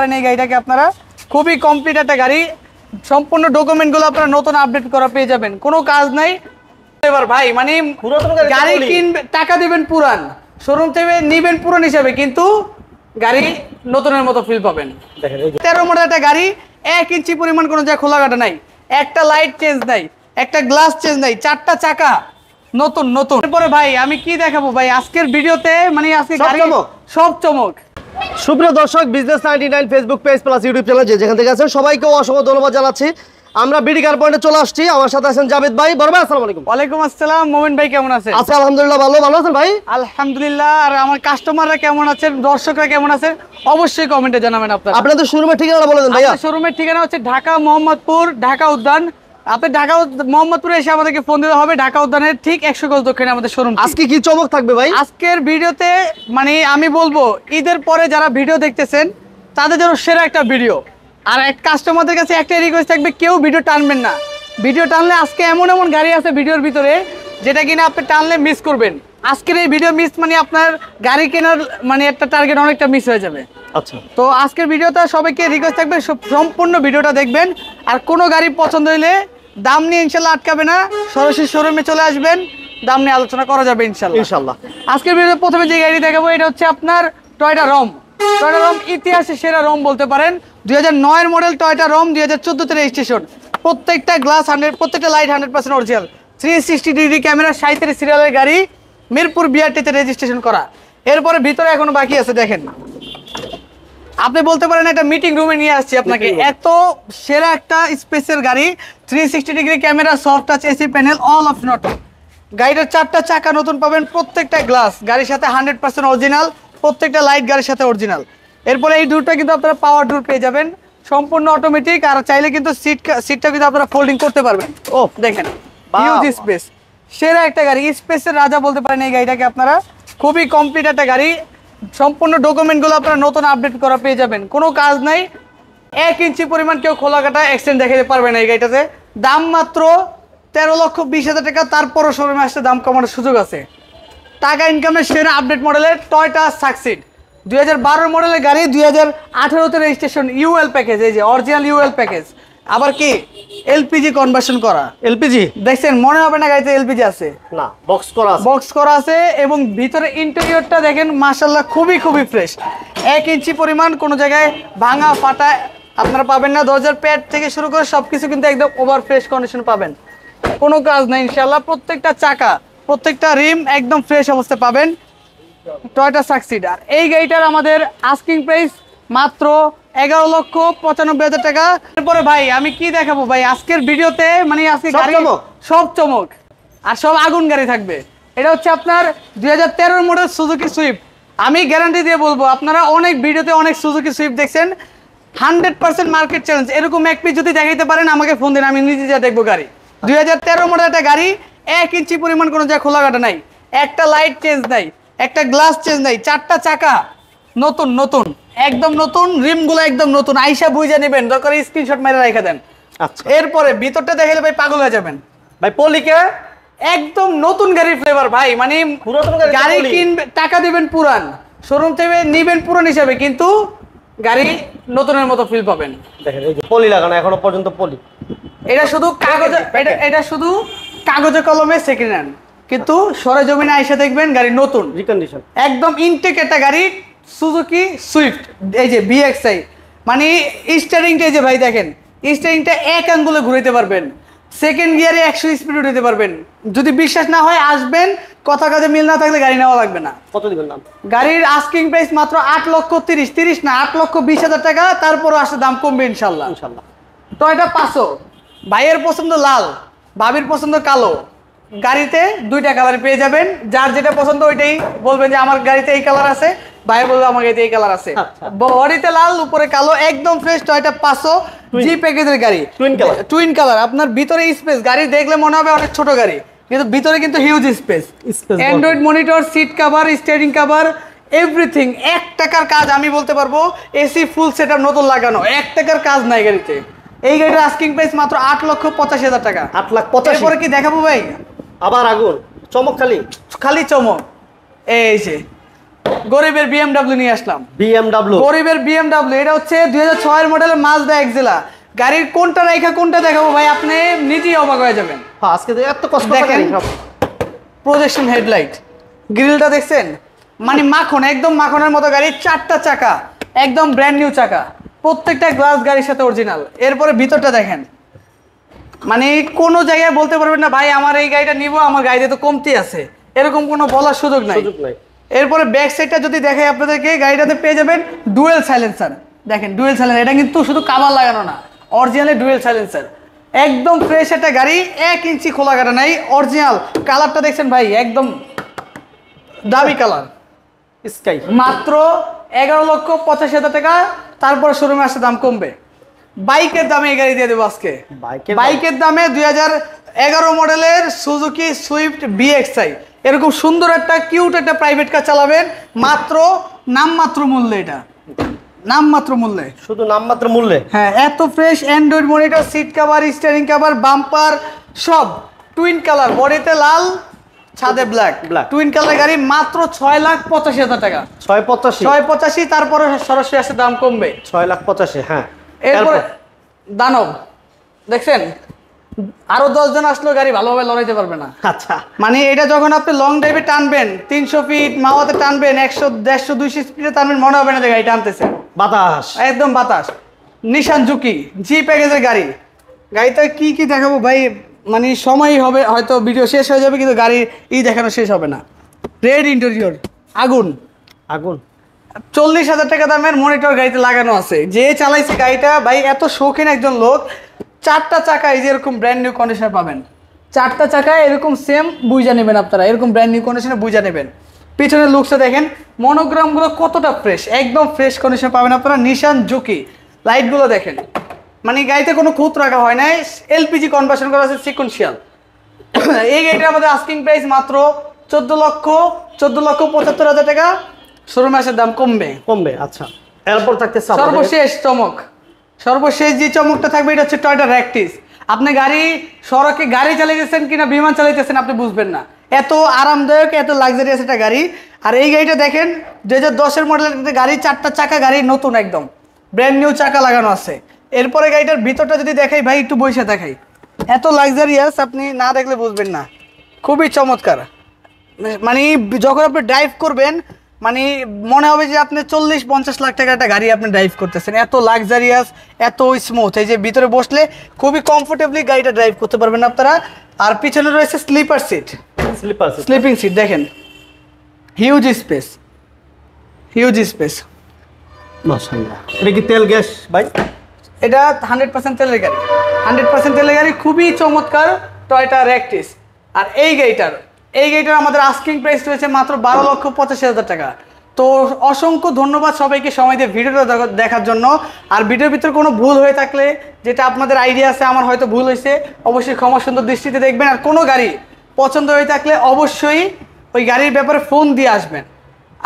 পারেন এই গাড়িটাকে আপনারা। খুবই কমপ্লিট একটা গাড়ি, সম্পূর্ণ ডকুমেন্টগুলো আপনারা নতুন আপডেট করা পেয়ে যাবেন, কোনো কাজ নাই। এবার ভাই মানে গাড়ি কিনবে, টাকা দিবেন পুরান, শোরুম থেকে নিবেন পুরান হিসাবে, কিন্তু গাড়ি নতুনের মতো ফিল পাবেন। 13 মডেল একটা গাড়ি, 1 ইঞ্চি পরিমাণ কোনো যা খোলাঘাটা নাই, একটা লাইট চেঞ্জ নাই, একটা গ্লাস চেঞ্জ নাই, 4টা চাকা নতুন নতুন। এরপরে ভাই আমি কি দেখাবো ভাই আজকের ভিডিওতে, মানে আজকে গাড়ি সব চমক। সুপ্রিয় দর্শক, business 99 Facebook page plus YouTube channel যেখান থেকে আছেন সবাইকে অসংখ্য ধন্যবাদ জানাচ্ছি। আমরা বিডি কার পয়েন্টে চলে আসছি, আমার সাথে আছেন জাভেদ ভাই। বড় ভাই আসসালামু আলাইকুম। ওয়ালাইকুম আসসালাম। মোমিন ভাই কেমন আছেন? আচ্ছা আলহামদুলিল্লাহ ভালো। ভালো আছেন ভাই? আলহামদুলিল্লাহ। আর আমার কাস্টমাররা কেমন আছেন, দর্শকরা কেমন আছেন, অবশ্যই কমেন্টে জানাবেন। আপনাদের শোরুমের ঠিকানা বলে দেন ভাইয়া। শোরুমের ঠিকানা হচ্ছে ঢাকা মোহাম্মদপুর, ঢাকা উদ্যান। আপনি ঢাকা মোহাম্মদপুরে এসে আমাদেরকে ফোন দিতে হবে, ঢাকা উদ্যানের ঠিক 100 গজ দক্ষিণে আমাদের শোরুম। আজকে কি চমক থাকবে ভাই আজকের ভিডিওতে? মানে আমি বলবো ঈদের পরে যারা ভিডিও দেখতেছেন তাদের জন্য সেরা একটা ভিডিও। আর এক কাস্টমারদের কাছে একটা রিকোয়েস্ট থাকবে, কেউ ভিডিও টানবেন না। ভিডিও টানলে আজকে এমন এমন গাড়ি আছে ভিডিওর ভিতরে যেটা কিনা আপনি টানলে মিস করবেন। আজকের এই ভিডিও মিস মানে আপনার গাড়ি কেনার মানে একটা টার্গেট অনেকটা মিস হয়ে যাবে। আচ্ছা, তো আজকের ভিডিওটা সবাইকে রিকোয়েস্ট থাকবে সম্পূর্ণ ভিডিওটা দেখবেন। আর কোনো গাড়ি পছন্দ হইলে দাম নিয়ে ইনশাল্লাহ আটকাবে না, সরাসরি শোরুমে চলে আসবেন, দাম নিয়ে আলোচনা করা যাবে ইনশাল্লাহ। আজকের ভিডিওতে প্রথমে যে গাড়ি দেখাবো এটা হচ্ছে আপনার টয়োটা রম। টয়োটা রম ইতিহাসে সেরা রম বলতে পারেন। 2009 মডেল টয়োটা রম, 2014 রেজিস্ট্রেশন। প্রত্যেকটা গ্লাস 100, প্রত্যেকটা লাইট 100% অরিজিনাল, 360 ডিগ্রি ক্যামেরা, 37 সিরিয়ালের গাড়ি, মিরপুর বিআরটিতে রেজিস্ট্রেশন করা। এরপরে ভিতরে এখনো বাকি আছে দেখেন। আপনি বলতে পারেন একটা মিটিং রুমে নিয়ে আসছি আপনাকে, এত সেরা একটা স্পেসের গাড়ি। 360 degree camera, soft touch AC panel, all option auto. গাড়িটার 4টা চাকা নতুন পাবেন, প্রত্যেকটা গ্লাস গাড়ির সাথে 100% অরিজিনাল, প্রত্যেকটা লাইট গাড়ির সাথে অরিজিনাল। এরপরে এই ডোরটা কিন্তু আপনারা পাওয়ার ডোর পেয়ে যাবেন, সম্পূর্ণ অটোমেটিক। আর চাইলে কিন্তু সিটটা কিন্তু আপনারা ফোল্ডিং করতে পারবেন। ও দেখেন, হিউজ স্পেস, সেরা একটা গাড়ি, স্পেসের রাজা বলতে পারেন এই গাড়িটাকে আপনারা। খুবই কমপ্লিট একটা গাড়ি, সম্পূর্ণ ডকুমেন্টগুলো আপনারা নতুন আপডেট করা পেয়ে যাবেন, কোনো কাজ নাই। 1 ইঞ্চি পরিমাণ কেউ খোলা কাটা এক্সটেন্ড দেখাতে পারবে না এই গাড়িটাতে। দাম মাত্র 13,20,000 টাকা, তারপরও শোরুমে আসতে দাম কমানোর সুযোগ আছে। টাকা ইনকামের সেরা আপডেট মডেলের টয়োটা সাকসিড, 2012 মডেলের গাড়ি, 2018 রেজিস্ট্রেশন, ইউএল প্যাকেজ, এই যে অরিজিনাল ইউএল প্যাকেজ। আবার কি এলপিজি কনভার্সন করা। এলপিজি দেখছেন, মনে হবে না গাড়িতে এলপিজি আছে, না, বক্স করা আছে। এবং ভিতরে ইন্টেরিয়রটা দেখেন মাশাআল্লাহ খুবই ফ্রেশ। 1 ইঞ্চি পরিমাণ কোনো জায়গায় ভাঙা ফাটা আপনারা পাবেন না। দরজার প্যাড থেকে শুরু করে সবকিছু কিন্তু একদম ওভার ফ্রেশ কন্ডিশন পাবেন, কোনো কাজ নাই ইনশাআল্লাহ। প্রত্যেকটা চাকা, প্রত্যেকটা রিম একদম ফ্রেশ অবস্থায় পাবেন। Toyota succeed. আর এই গাড়িটার আমাদের আস্কিং প্রাইস মাত্র 11,95,000 টাকা। এরপরে ভাই আমি কি দেখাবো ভাই আজকের ভিডিওতে, মানে আজকে গাড়ি সব চমক আর সব আগুন গাড়ি থাকবে। এটা হচ্ছে আপনার 2013 মডেল সুজুকি সুইফট। আমি গ্যারান্টি দিয়ে বলবো, আপনারা অনেক ভিডিওতে অনেক সুজুকি সুইফট দেখছেন, 100% মার্কেট চ্যালেঞ্জ। এরকম এক পিস যদি দেখাইতে পারেন আমাকে ফোন দিন, আমি নিজে যা দেখবো গাড়ি। 2013 মডেল একটা গাড়ি, 1 ইঞ্চি পরিমাণ কোনো যা খোলাঘাটা নাই, একটা লাইট চেঞ্জ নাই, একটা গ্লাস চেঞ্জ নাই, 4টা চাকা নতুন নতুন, একদম নতুন, রিমগুলো একদম নতুন। আইসা বুঝে নেবেন, দরকার স্ক্রিনশট মেরে রেখে দেন। আচ্ছা, এরপরে ভিতরটা দেখালে ভাই পাগল হয়ে যাবেন ভাই। পলিকে একদম নতুন গাড়ির ফ্লেভার ভাই, মানে গাড়ি কিনবে, টাকা দিবেন পুরান, শোরুম থেকে নিবেন পুরান হিসাবে, কিন্তু গাড়ি নতুনের মতো ফিল পাবেন। দেখেন এই যে পলি লাগানো এখনো পর্যন্ত পলি। এটা শুধু কাগজে, এটা শুধু কাগজে কলমে সেকেন্ড হ্যান্ড, কিন্তু সরেজমিনে আইসা দেখবেন গাড়ি নতুন রিকন্ডিশন, একদম ইনটেক একটা গাড়ি, সুজুকি সুইফট। এই যে বিএক্সআই, মানে স্টিয়ারিংটা এই যে ভাই দেখেন, স্টিয়ারিংটা এক আঙ্গুলে ঘুরাইতে পারবেন, সেকেন্ড গিয়ারে 100 স্পিড উঠাতে পারবেন। যদি বিশ্বাস না হয় আসবেন, কথা কাজে মিল না থাকলে গাড়ি নেওয়া লাগবে না। কত দিবেন দাম? গাড়ির আস্কিং প্রাইস মাত্র 8,30,000 না 8,20,000 টাকা, তারপরও আসলে দাম কমবে ইনশাল্লাহ। টয়োটা পাসো, ভাইয়ের পছন্দ লাল, ভাবির পছন্দ কালো, গাড়িতে 2টা কালার পেয়ে যাবেন। যার যেটা পছন্দ ওইটাই বলবেন যে আমার গাড়িতে এই কালার আছে, ভাই বলবে আমার গাড়িতে এই কালার আছে। বডিতে লাল, উপরে কালো, একদম ফ্রেশ টয়োটা পাসো জি প্যাকেজের গাড়ি, টুইন কালার। আপনার ভিতরে স্পেস, গাড়ি দেখলে মনে হবে অনেক ছোট গাড়ি, কিন্তু ভিতরে কিন্তু huge space. Android monitor, seat cover, steering cover, everything. 1 টাকার কাজ আমি বলতে পারবো, এসি ফুল সেটআপ নতুন লাগানো, 1 টাকার কাজ নাই গাড়িতে। এই গাড়ির আস্কিং প্রাইস মাত্র 8,85,000 টাকা। 8,85,000। এরপরে কি দেখাবো ভাই? আবার আগুন চমক, খালি চমক। এই যে গরিবের বিএমডব্লিউ নিয়ে আসলাম। বিএমডব্লিউ, গরিবের বিএমডব্লিউ, এটা হচ্ছে 2006 এর মডেলের মাজদা এক্সেলা। গাড়ির কোনটা রাইখা কোনটা দেখাবো ভাই, আপনি নিজেই অবাক হয়ে যাবেন। আজকে এত কষ্ট দেখেন, প্রজেকশন হেডলাইট, গ্রিলটা দেখছেন, মানে মাখন, একদম মাখনের মতো গাড়ি। 4টা চাকা, একদম ব্র্যান্ড নিউ চাকা, প্রত্যেকটা গ্লাস গাড়ির সাথে অরিজিনাল। এরপরে ভিতরটা দেখেন, মানে কোনো জায়গায় বলতে পারবেন না ভাই আমার এই গাড়িটা নিব, আমার গাড়িতে তো কমতি আছে, এরকম কোনো বলার সুযোগ নাই। এরপরে ব্যাক সাইডটা যদি দেখাই আপনাদেরকে, গাড়িটাতে পেয়ে যাবেন ডুয়েল সাইলেন্সার। দেখেন ডুয়েল সাইলেন্সার, এটা কিন্তু শুধু কাভার লাগানো না, অরিজিনালি ডুয়েল সাইলেন্সার। একদম ফ্রেশ একটা গাড়ি, 1 ইঞ্চি খোলা কাটা নাই, অরিজিনাল। কালারটা দেখছেন ভাই, একদম দামি কালার, স্কাই। মাত্র 11,85,000 টাকা। তারপরে শোরুমে আসতে দাম কমবে। বাইকের দামে এই গাড়ি দিয়ে দেবো আজকে। বাইকের দামে 2011 মডেলের সুজুকি সুইফট বিএক্সআই, এরকম সুন্দর একটা কিউট একটা প্রাইভেট কার চালাবেন মাত্র নামমাত্র মূল্যে। এটা নামমাত্র মূল্যে, শুধু নামমাত্র মূল্যে। হ্যাঁ, এত fresh android monitor, seat cover, steering cover, bumper সব টুইন কালার, বডিতে লাল, ছাদে ব্ল্যাক, টুইন কালার গাড়ি মাত্র 6,85,000 টাকা। 685, তারপরে সরাসরি আসে দাম কমবে 6,85,000। হ্যাঁ, এরপরে দানব দেখছেন, আরো 10 জন আসলেও গাড়ি ভালোভাবে লড়াইতে পারবে না। আচ্ছা, মানে এটা যখন আপনি লং ড্রাইভে টানবেন, 300 ফিট মাওয়াতে টানবেন, 100, 150, 200 স্পিডে টানবেন, মনে হবে না যে গাড়ি টানতেছে, বাতাস, একদম বাতাস। নিশান জুকি জি প্যাকেজের গাড়ি। গাড়িতে কি কি দেখাবো ভাই, মানে সময় হবে, হয়তো ভিডিও শেষ হয়ে যাবে, কিন্তু গাড়ির দেখানো শেষ হবে না। রেড ইন্টেরিয়র, আগুন আগুন। 40,000 টাকা দামের মনিটর গাড়িতে লাগানো আছে। যে চালাইছে গাড়িটা ভাই, এত শৌখিন একজন লোক। 4টা চাকা এই যে এরকম ব্র্যান্ড নিউ কন্ডিশনে পাবেন। 4টা চাকা এরকম সেম বুঝা নেবেন আপনারা, এরকম ব্র্যান্ড নিউ কন্ডিশনে বুঝা নেবেন। পিছনের লুকসটা দেখেন, মনোগ্রামগুলো কতটা ফ্রেশ, একদম ফ্রেশ কন্ডিশনে পাবেন আপনারা। নিশান জুকি, লাইটগুলো দেখেন, মানে গাড়িতে কোনো খুঁত রাখা হয় নাই, এলপিজি কনভার্সন করা আছে সিকোয়েন্সিয়াল। এই গাড়িটা আমাদের আস্কিং প্রাইস মাত্র 14,75,000 টাকা। শোরুমে আসার দাম কমবে। আচ্ছা, এরপর থাকতেছে সর্বশেষ চমক, সর্বশেষ যে চমকটা থাকবে এটা হচ্ছে টয়োটা র্যাকটিস। আপনি গাড়ি সড়কে গাড়ি চালাইতেছেন কিনা বিমান চালাইতেছেন আপনি বুঝবেন না, এত আরামদায়ক, এত লাক্সারিয়াস একটা গাড়ি। আর এই গাড়িটা দেখেন 2010 মডেলের গাড়ি, 4টা চাকা গাড়ি, নতুন একদম ব্র্যান্ড নিউ চাকা লাগানো আছে। এরপরে গাড়িটার ভিতরটা যদি দেখাই ভাই, একটু বসে দেখাই, এত লাক্সারিয়াস, আপনি না দেখলে বুঝবেন না, খুবই চমৎকার। মানে যখন আপনি ড্রাইভ করবেন, মানে মনে হবে যে আপনি 40-50 লাখ টাকা একটা গাড়ি আপনি ড্রাইভ করতেছেন, এত লাক্সারিয়াস, এত স্মুথ। এই যে ভিতরে বসলে খুবই কমফোর্টেবলি গাড়িটা ড্রাইভ করতে পারবেন আপনারা। আর পিছনে রয়েছে স্লিপার সিট, স্লিপিং সিট দেখেন, হিউজ স্পেস, হিউজ স্পেস। মাশাআল্লাহ। এটা কি তেল গ্যাস ভাই? এটা 100% তেলের গাড়ি, 100% তেলের গাড়ি, খুবই চমৎকার টয়োটা র্যাকটিস। আর এই গাড়িটার আমাদের আস্কিং প্রাইস রয়েছে মাত্র 12,85,000 টাকা। তো অসংখ্য ধন্যবাদ সবাইকে সময় দিয়ে ভিডিওটা দেখার জন্য। আর ভিডিওর ভিতরে কোনো ভুল হয়ে থাকলে, যেটা আপনাদের আইডিয়া আছে, আমার হয়তো ভুল হয়েছে, অবশ্যই ক্ষমা সুন্দর দৃষ্টিতে দেখবেন। আর কোনো গাড়ি পছন্দ হয়ে থাকলে অবশ্যই ওই গাড়ির ব্যাপারে ফোন দিয়ে আসবেন।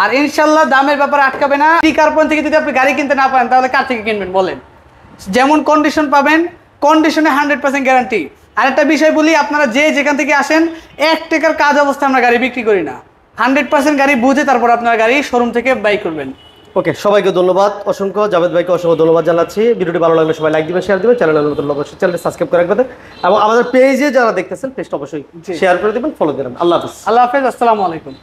আর ইনশাল্লাহ দামের ব্যাপারে আটকাবে না। কার পয়েন্ট থেকে যদি আপনি গাড়ি কিনতে না পারেন, তাহলে কার থেকে কিনবেন বলেন? যেমন কন্ডিশন পাবেন, কন্ডিশনে 100% গ্যারান্টি। আরেকটা বিষয় বলি, আপনারা যেখান থেকে আসেন, 1 টাকার কাজ অবস্থায় আমরা গাড়ি বিক্রি করি না। 100% গাড়ি বুঝে তারপর আপনার গাড়ি শোরুম থেকে বাই করবেন। ওকে, সবাইকে ধন্যবাদ অসংখ্য। জাভেদ ভাইকে অসংখ্য ধন্যবাদ জানাচ্ছি। ভিডিওটি ভালো লাগলে সবাই লাইক দিবেন, শেয়ার দিবেন, চ্যানেলের নতুন অবশ্যই চ্যানেলটি সাবস্ক্রাইব করে রাখবেন, এবং আমাদের পেজে যারা দেখতেছেন পেজটা অবশ্যই শেয়ার করে দিবেন, ফলো দিবেন। আল্লাহ হাফেজ। আল্লাহ হাফেজ, আসসালামু আলাইকুম।